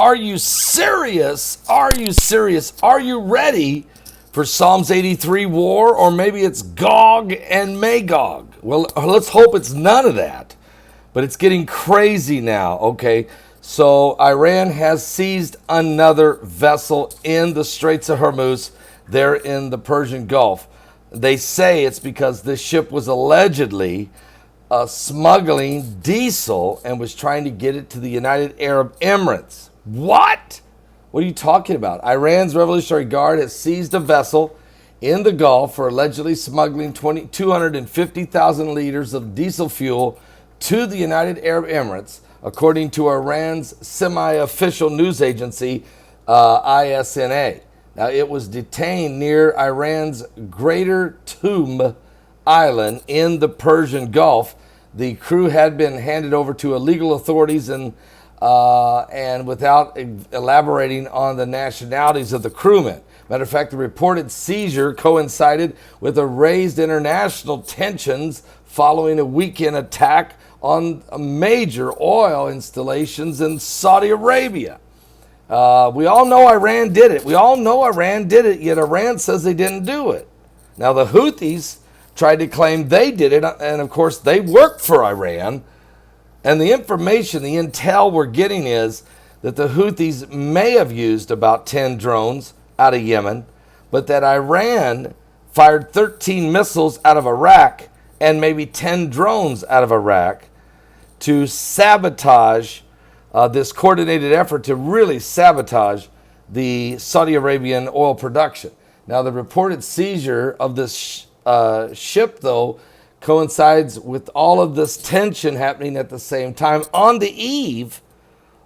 Are you serious? Are you serious? Are you ready for Psalms 83 war? Or maybe it's Gog and Magog. Well, let's hope it's none of that. But it's getting crazy now, okay? So Iran has seized another vessel in the Straits of Hormuz there in the Persian Gulf. They say it's because this ship was allegedly smuggling diesel and was trying to get it to the United Arab Emirates. What? What are you talking about? Iran's Revolutionary Guard has seized a vessel in the Gulf for allegedly smuggling 250,000 liters of diesel fuel to the United Arab Emirates, according to Iran's semi-official news agency, ISNA. Now, it was detained near Iran's Greater Tum Island in the Persian Gulf. The crew had been handed over to illegal authorities and without elaborating on the nationalities of the crewmen. Matter of fact, the reported seizure coincided with a raised international tensions following a weekend attack on major oil installations in Saudi Arabia. We all know Iran did it. Yet Iran says they didn't do it. Now, the Houthis tried to claim they did it, and of course, they worked for Iran. And the information, the intel we're getting is that the Houthis may have used about 10 drones out of Yemen, but that Iran fired 13 missiles out of Iraq and maybe 10 drones out of Iraq to sabotage this coordinated effort to really sabotage the Saudi Arabian oil production. Now, the reported seizure of this ship, though, coincides with all of this tension happening at the same time on the eve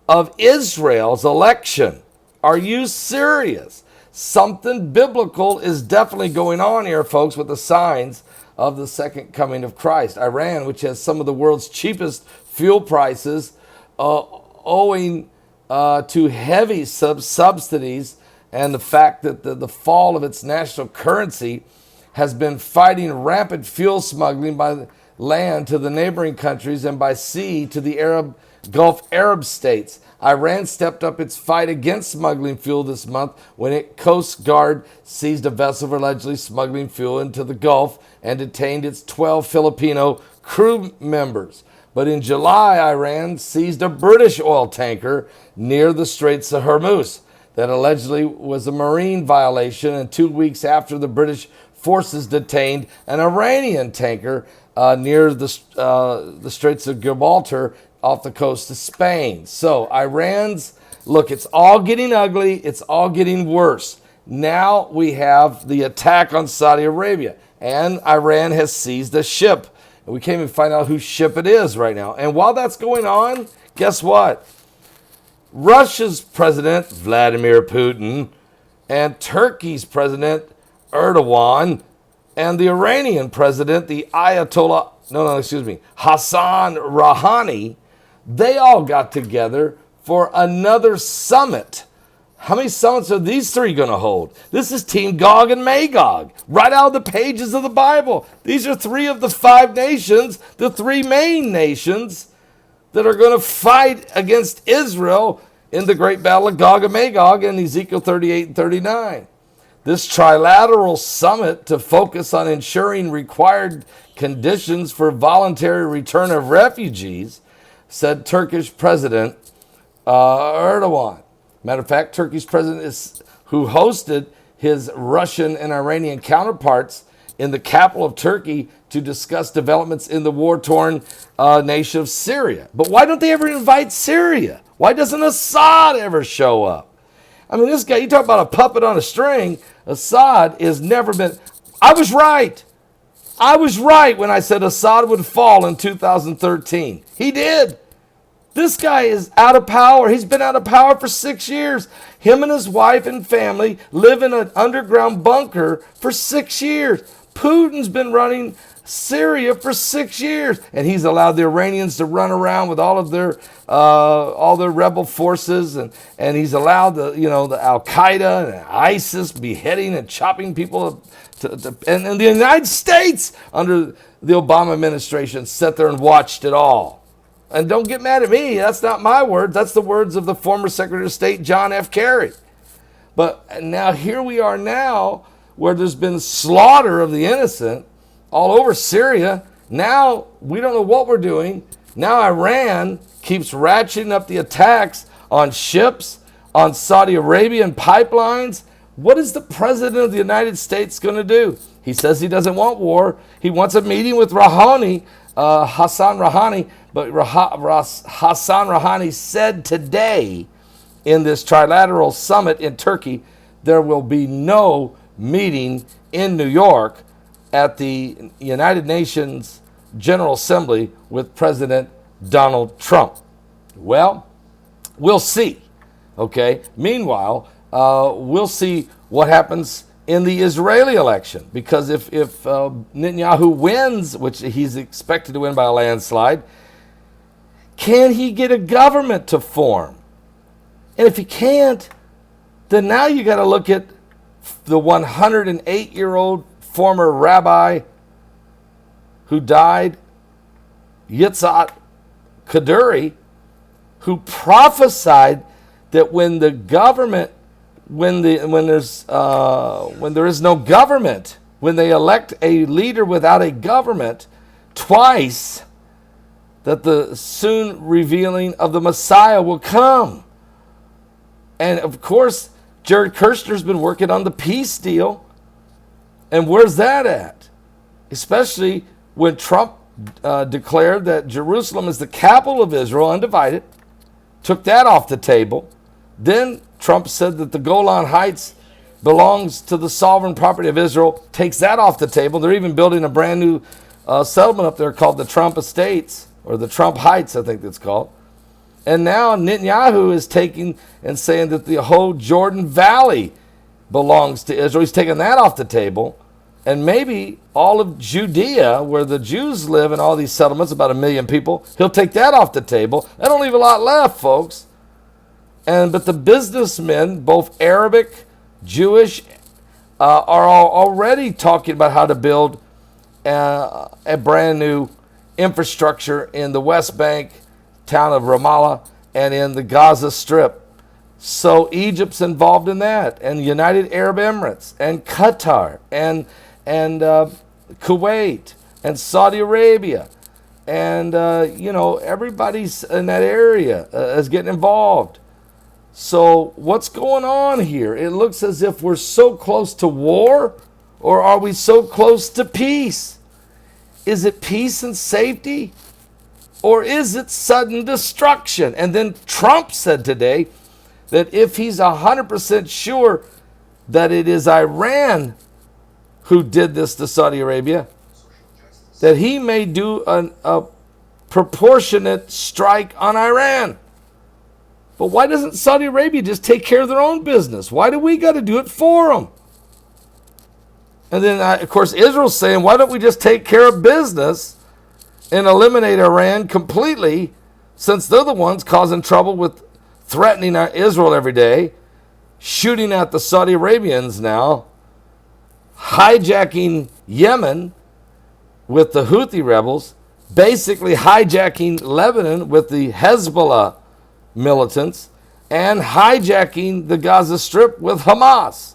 of Israel's election. Are you serious? Something biblical is definitely going on here, folks, with the signs of the second coming of Christ. Iran, which has some of the world's cheapest fuel prices, owing to heavy subsidies and the fact that the fall of its national currency has been fighting rampant fuel smuggling by land to the neighboring countries and by sea to the Gulf Arab states. Iran stepped up its fight against smuggling fuel this month when its Coast Guard seized a vessel for allegedly smuggling fuel into the Gulf and detained its 12 Filipino crew members. But in July, Iran seized a British oil tanker near the Straits of Hormuz that allegedly was a marine violation, and 2 weeks after the British forces detained an Iranian tanker near the Straits of Gibraltar off the coast of Spain. So look, it's all getting ugly. It's all getting worse. Now we have the attack on Saudi Arabia, and Iran has seized a ship. And we can't even find out whose ship it is right now. And while that's going on, guess what? Russia's President Vladimir Putin and Turkey's President Erdogan and the Iranian president, the Hassan Rouhani, they all got together for another summit. How many summits are these three going to hold? This is Team Gog and Magog, right out of the pages of the Bible. These are three of the 5 nations, the 3 main nations that are going to fight against Israel in the great battle of Gog and Magog in Ezekiel 38 and 39. This trilateral summit to focus on ensuring required conditions for voluntary return of refugees, said Turkish President Erdogan. Matter of fact, Turkey's president who hosted his Russian and Iranian counterparts in the capital of Turkey to discuss developments in the war-torn nation of Syria. But why don't they ever invite Syria? Why doesn't Assad ever show up? I mean, this guy, you talk about a puppet on a string. Assad has never been. I was right. I was right when I said Assad would fall in 2013. He did. This guy is out of power. He's been out of power for 6 years. Him and his wife and family live in an underground bunker for 6 years. Putin's been running Syria for 6 years, and he's allowed the Iranians to run around with all their rebel forces, and he's allowed the Al Qaeda and ISIS beheading and chopping people and the United States under the Obama administration sat there and watched it all. And don't get mad at me. That's not my words. That's the words of the former Secretary of State, John F. Kerry. But now here we are now where there's been slaughter of the innocent all over Syria. Now we don't know what we're doing. Now Iran keeps ratcheting up the attacks on ships, on Saudi Arabian pipelines. What is the President of the United States going to do? He says he doesn't want war. He wants a meeting with Hassan Rouhani. But Hassan Rouhani said today in this trilateral summit in Turkey, there will be no meeting in New York at the United Nations General Assembly with President Donald Trump. Well, we'll see. Okay. Meanwhile, we'll see what happens in the Israeli election, because if Netanyahu wins, which he's expected to win by a landslide, can he get a government to form? And if he can't, then now you got to look at the 108-year-old former rabbi who died, Yitzhak Kaduri, who prophesied that when the government, when there is no government, when they elect a leader without a government, twice, that the soon revealing of the Messiah will come. And of course, Jared Kushner's been working on the peace deal. And where's that at? Especially when Trump declared that Jerusalem is the capital of Israel, undivided, took that off the table. Then Trump said that the Golan Heights belongs to the sovereign property of Israel, takes that off the table. They're even building a brand new settlement up there called the Trump Estates, or the Trump Heights, I think it's called. And now Netanyahu is taking and saying that the whole Jordan Valley belongs to Israel. He's taking that off the table. And maybe all of Judea, where the Jews live in all these settlements, about 1 million people, he'll take that off the table. That don't leave a lot left, folks. But the businessmen, both Arabic, Jewish, are already talking about how to build a brand new infrastructure in the West Bank, town of Ramallah, and in the Gaza Strip. So Egypt's involved in that, and United Arab Emirates, and Qatar, and Kuwait, and Saudi Arabia, and everybody's in that area is getting involved. So what's going on here? It looks as if we're so close to war, or are we so close to peace? Is it peace and safety? Or is it sudden destruction? And then Trump said today that if he's 100% sure that it is Iran who did this to Saudi Arabia, that he may do a proportionate strike on Iran. But why doesn't Saudi Arabia just take care of their own business? Why do we got to do it for them? And then, of course, Israel's saying, why don't we just take care of business and eliminate Iran completely, since they're the ones causing trouble with threatening Israel every day, shooting at the Saudi Arabians now, hijacking Yemen with the Houthi rebels, basically hijacking Lebanon with the Hezbollah militants, and hijacking the Gaza Strip with Hamas.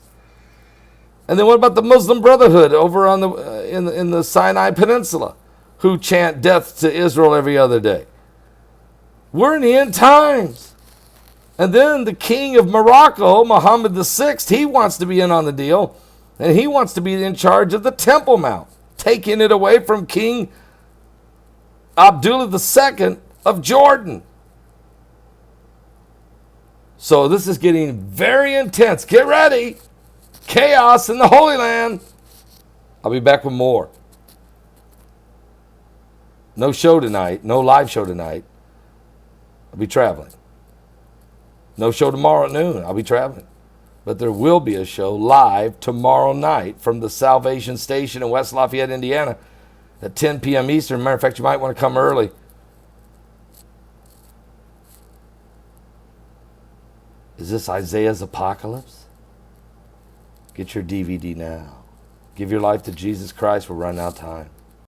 And then what about the Muslim Brotherhood over on in the Sinai Peninsula, who chant death to Israel every other day? We're in the end times. And then the king of Morocco, Mohammed VI, he wants to be in on the deal, and he wants to be in charge of the Temple Mount, taking it away from King Abdullah II of Jordan. So this is getting very intense. Get ready. Chaos in the Holy Land. I'll be back with more. No show tonight. No live show tonight. I'll be traveling. No show tomorrow at noon. I'll be traveling. But there will be a show live tomorrow night from the Salvation Station in West Lafayette, Indiana at 10 p.m. Eastern. Matter of fact, you might want to come early. Is this Isaiah's Apocalypse? Get your DVD now. Give your life to Jesus Christ. We're running out of time.